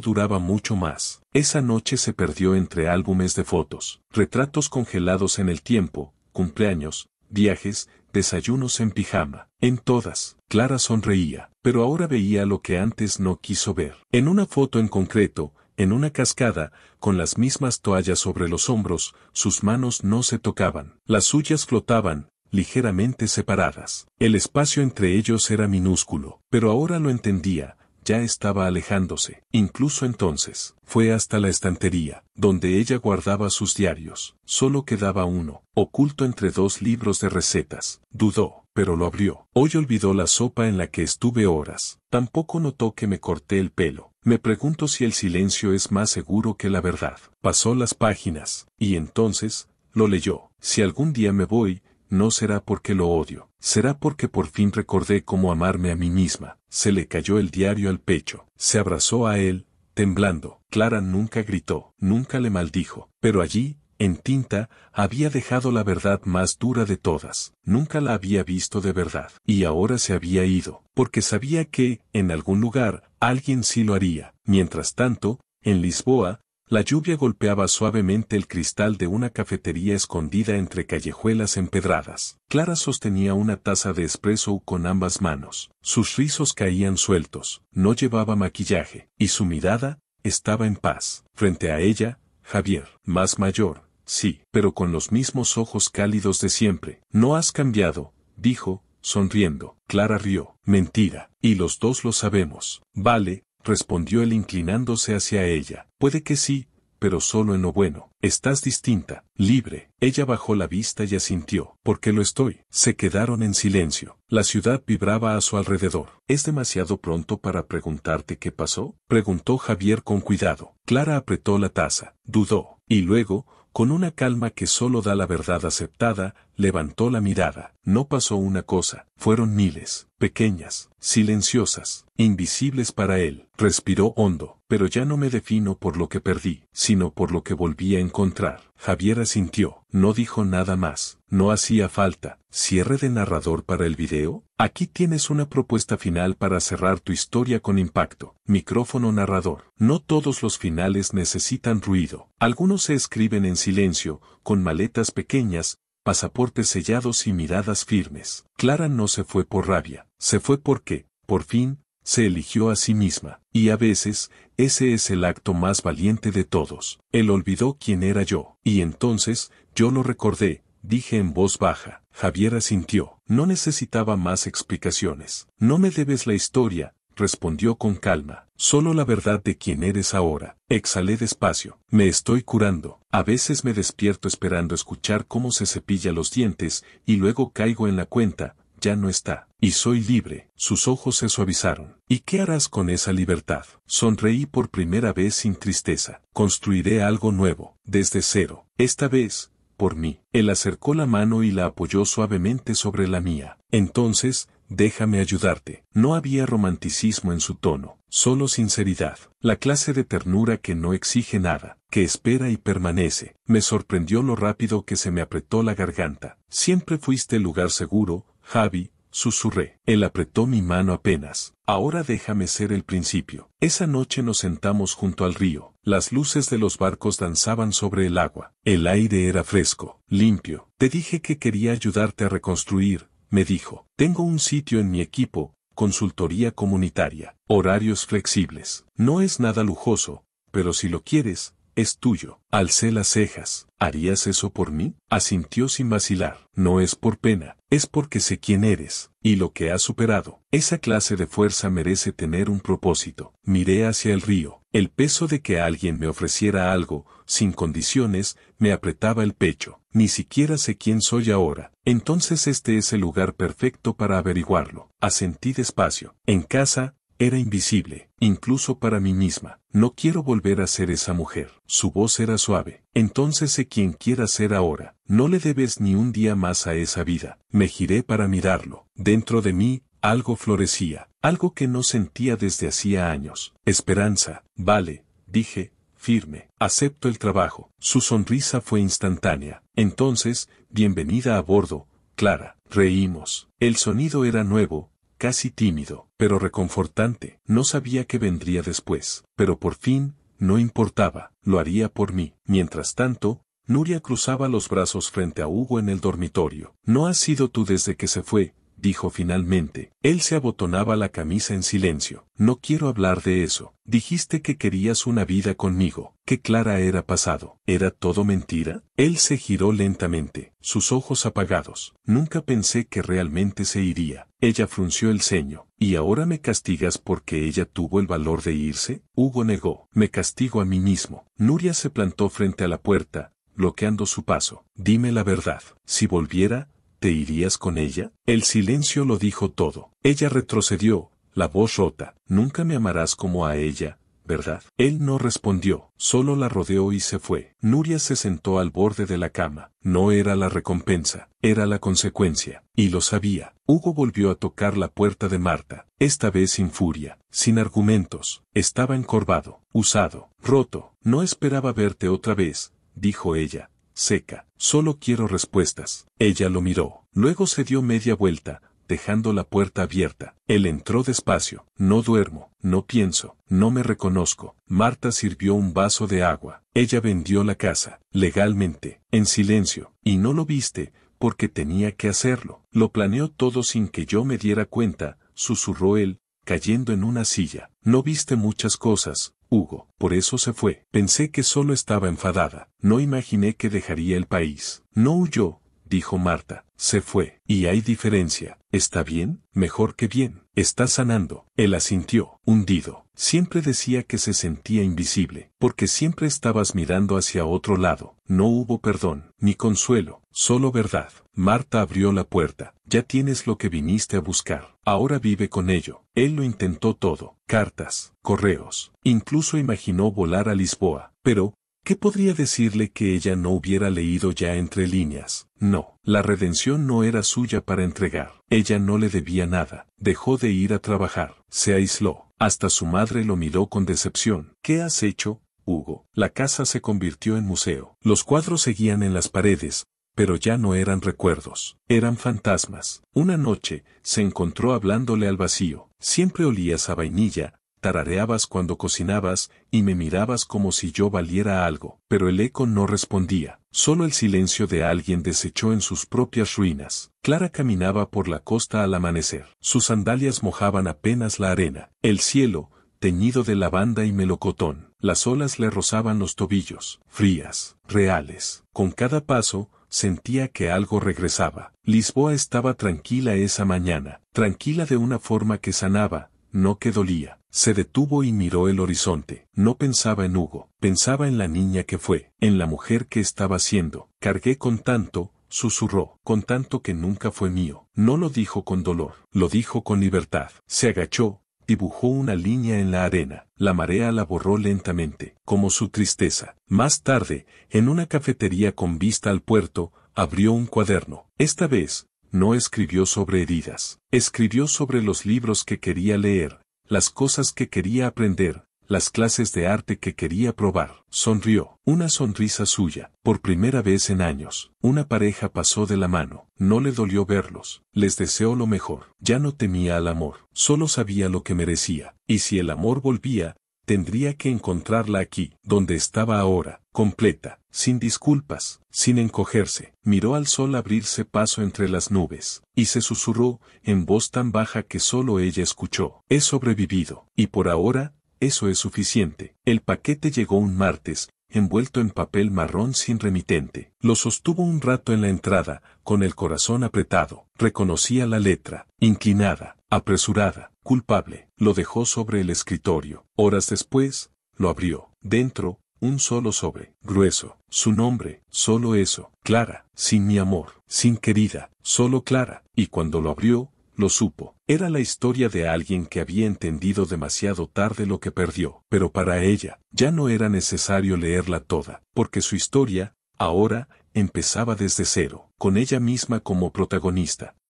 duraba mucho más. Esa noche se perdió entre álbumes de fotos, retratos congelados en el tiempo, cumpleaños, viajes, desayunos en pijama. En todas, Clara sonreía, pero ahora veía lo que antes no quiso ver. En una foto en concreto, en una cascada, con las mismas toallas sobre los hombros, sus manos no se tocaban. Las suyas flotaban, ligeramente separadas. El espacio entre ellos era minúsculo, pero ahora lo entendía, ya estaba alejándose. Incluso entonces, fue hasta la estantería, donde ella guardaba sus diarios. Solo quedaba uno, oculto entre 2 libros de recetas. Dudó, pero lo abrió. Hoy olvidó la sopa en la que estuve horas. Tampoco notó que me corté el pelo. Me pregunto si el silencio es más seguro que la verdad. Pasó las páginas, y entonces, lo leyó. Si algún día me voy, no será porque lo odio, será porque por fin recordé cómo amarme a mí misma. Se le cayó el diario al pecho, se abrazó a él, temblando. Clara nunca gritó, nunca le maldijo, pero allí, en tinta, había dejado la verdad más dura de todas. Nunca la había visto de verdad. Y ahora se había ido, porque sabía que, en algún lugar, alguien sí lo haría. Mientras tanto, en Lisboa, la lluvia golpeaba suavemente el cristal de una cafetería escondida entre callejuelas empedradas. Clara sostenía una taza de espresso con ambas manos. Sus rizos caían sueltos, no llevaba maquillaje, y su mirada estaba en paz. Frente a ella, Javier, más mayor, sí, pero con los mismos ojos cálidos de siempre. No has cambiado, dijo, sonriendo. Clara rió. Mentira, y los dos lo sabemos. Vale, respondió él inclinándose hacia ella. Puede que sí, pero solo en lo bueno. Estás distinta, libre. Ella bajó la vista y asintió. ¿Por qué lo estoy? Se quedaron en silencio. La ciudad vibraba a su alrededor. ¿Es demasiado pronto para preguntarte qué pasó? Preguntó Javier con cuidado. Clara apretó la taza, dudó, y luego, con una calma que solo da la verdad aceptada, levantó la mirada. No pasó una cosa, fueron miles, pequeñas, silenciosas, invisibles para él. Respiró hondo, pero ya no me defino por lo que perdí, sino por lo que volví a encontrar. Javier asintió, no dijo nada más, no hacía falta. ¿Cierre de narrador para el video? Aquí tienes una propuesta final para cerrar tu historia con impacto. Micrófono narrador. No todos los finales necesitan ruido. Algunos se escriben en silencio, con maletas pequeñas, pasaportes sellados y miradas firmes. Clara no se fue por rabia, se fue porque, por fin, se eligió a sí misma. Y a veces, ese es el acto más valiente de todos. Él olvidó quién era yo. Y entonces, yo lo recordé, dije en voz baja. Javier asintió. No necesitaba más explicaciones. No me debes la historia, respondió con calma. Solo la verdad de quién eres ahora. Exhalé despacio. Me estoy curando. A veces me despierto esperando escuchar cómo se cepilla los dientes, y luego caigo en la cuenta. Ya no está, y soy libre. Sus ojos se suavizaron. ¿Y qué harás con esa libertad? Sonreí por primera vez sin tristeza. Construiré algo nuevo, desde cero. Esta vez, por mí. Él acercó la mano y la apoyó suavemente sobre la mía. Entonces, déjame ayudarte. No había romanticismo en su tono, solo sinceridad. La clase de ternura que no exige nada, que espera y permanece. Me sorprendió lo rápido que se me apretó la garganta. Siempre fuiste el lugar seguro, Javi, susurré. Él apretó mi mano apenas. Ahora déjame ser el principio. Esa noche nos sentamos junto al río. Las luces de los barcos danzaban sobre el agua. El aire era fresco, limpio. Te dije que quería ayudarte a reconstruir, me dijo. Tengo un sitio en mi equipo, consultoría comunitaria, horarios flexibles. No es nada lujoso, pero si lo quieres, es tuyo. Alcé las cejas. ¿Harías eso por mí? Asintió sin vacilar. No es por pena, es porque sé quién eres, y lo que has superado. Esa clase de fuerza merece tener un propósito. Miré hacia el río. El peso de que alguien me ofreciera algo, sin condiciones, me apretaba el pecho. Ni siquiera sé quién soy ahora. Entonces este es el lugar perfecto para averiguarlo. Asentí despacio. En casa, era invisible, incluso para mí misma. No quiero volver a ser esa mujer. Su voz era suave. Entonces sé quién quiera ser ahora. No le debes ni un día más a esa vida. Me giré para mirarlo. Dentro de mí, algo florecía. Algo que no sentía desde hacía años. Esperanza. Vale, dije, firme. Acepto el trabajo. Su sonrisa fue instantánea. Entonces, bienvenida a bordo, Clara. Reímos. El sonido era nuevo, casi tímido, pero reconfortante. No sabía qué vendría después, pero por fin, no importaba, lo haría por mí. Mientras tanto, Nuria cruzaba los brazos frente a Hugo en el dormitorio. No has sido tú desde que se fue, dijo finalmente. Él se abotonaba la camisa en silencio. No quiero hablar de eso. Dijiste que querías una vida conmigo. Que Clara era pasado. ¿Era todo mentira? Él se giró lentamente, sus ojos apagados. Nunca pensé que realmente se iría. Ella frunció el ceño. ¿Y ahora me castigas porque ella tuvo el valor de irse? Hugo negó. Me castigo a mí mismo. Nuria se plantó frente a la puerta, bloqueando su paso. Dime la verdad. Si volviera, ¿te irías con ella? El silencio lo dijo todo. Ella retrocedió, la voz rota. Nunca me amarás como a ella, ¿verdad? Él no respondió, solo la rodeó y se fue. Nuria se sentó al borde de la cama. No era la recompensa, era la consecuencia, y lo sabía. Hugo volvió a tocar la puerta de Marta, esta vez sin furia, sin argumentos. Estaba encorvado, usado, roto. No esperaba verte otra vez, dijo ella, seca. Solo quiero respuestas. Ella lo miró, luego se dio media vuelta, dejando la puerta abierta. Él entró despacio. No duermo, no pienso, no me reconozco. Marta sirvió un vaso de agua. Ella vendió la casa, legalmente, en silencio, y no lo viste, porque tenía que hacerlo. Lo planeó todo sin que yo me diera cuenta, susurró él, cayendo en una silla. No viste muchas cosas, Hugo, por eso se fue. Pensé que solo estaba enfadada. No imaginé que dejaría el país. No huyó, dijo Marta. Se fue. Y hay diferencia. ¿Está bien? Mejor que bien. Está sanando. Él asintió, hundido. Siempre decía que se sentía invisible, porque siempre estabas mirando hacia otro lado. No hubo perdón, ni consuelo, solo verdad. Marta abrió la puerta. Ya tienes lo que viniste a buscar. Ahora vive con ello. Él lo intentó todo. Cartas, correos. Incluso imaginó volar a Lisboa. Pero, ¿qué podría decirle que ella no hubiera leído ya entre líneas? No, la redención no era suya para entregar. Ella no le debía nada. Dejó de ir a trabajar. Se aisló. Hasta su madre lo miró con decepción. ¿Qué has hecho, Hugo? La casa se convirtió en museo. Los cuadros seguían en las paredes, pero ya no eran recuerdos. Eran fantasmas. Una noche, se encontró hablándole al vacío. Siempre olías a vainilla. Tarareabas cuando cocinabas, y me mirabas como si yo valiera algo. Pero el eco no respondía. Solo el silencio de alguien deshecho en sus propias ruinas. Clara caminaba por la costa al amanecer. Sus sandalias mojaban apenas la arena. El cielo, teñido de lavanda y melocotón. Las olas le rozaban los tobillos. Frías, reales. Con cada paso, sentía que algo regresaba. Lisboa estaba tranquila esa mañana. Tranquila de una forma que sanaba, no que dolía. Se detuvo y miró el horizonte. No pensaba en Hugo, pensaba en la niña que fue, en la mujer que estaba siendo. Cargué con tanto, susurró, con tanto que nunca fue mío. No lo dijo con dolor, lo dijo con libertad. Se agachó, dibujó una línea en la arena. La marea la borró lentamente, como su tristeza. Más tarde, en una cafetería con vista al puerto, abrió un cuaderno. Esta vez, no escribió sobre heridas. Escribió sobre los libros que quería leer, las cosas que quería aprender, las clases de arte que quería probar. Sonrió. Una sonrisa suya. Por primera vez en años. Una pareja pasó de la mano. No le dolió verlos. Les deseó lo mejor. Ya no temía al amor. Solo sabía lo que merecía. Y si el amor volvía, tendría que encontrarla aquí, donde estaba ahora, completa, sin disculpas, sin encogerse. Miró al sol abrirse paso entre las nubes, y se susurró, en voz tan baja que solo ella escuchó. He sobrevivido, y por ahora, eso es suficiente. El paquete llegó un martes, envuelto en papel marrón sin remitente. Lo sostuvo un rato en la entrada, con el corazón apretado. Reconocía la letra, inclinada, apresurada, culpable. Lo dejó sobre el escritorio. Horas después, lo abrió. Dentro, un solo sobre, grueso. Su nombre, solo eso. Clara, sin mi amor, sin querida, solo Clara. Y cuando lo abrió, lo supo. Era la historia de alguien que había entendido demasiado tarde lo que perdió. Pero para ella, ya no era necesario leerla toda, porque su historia, ahora, empezaba desde cero, con ella misma como protagonista.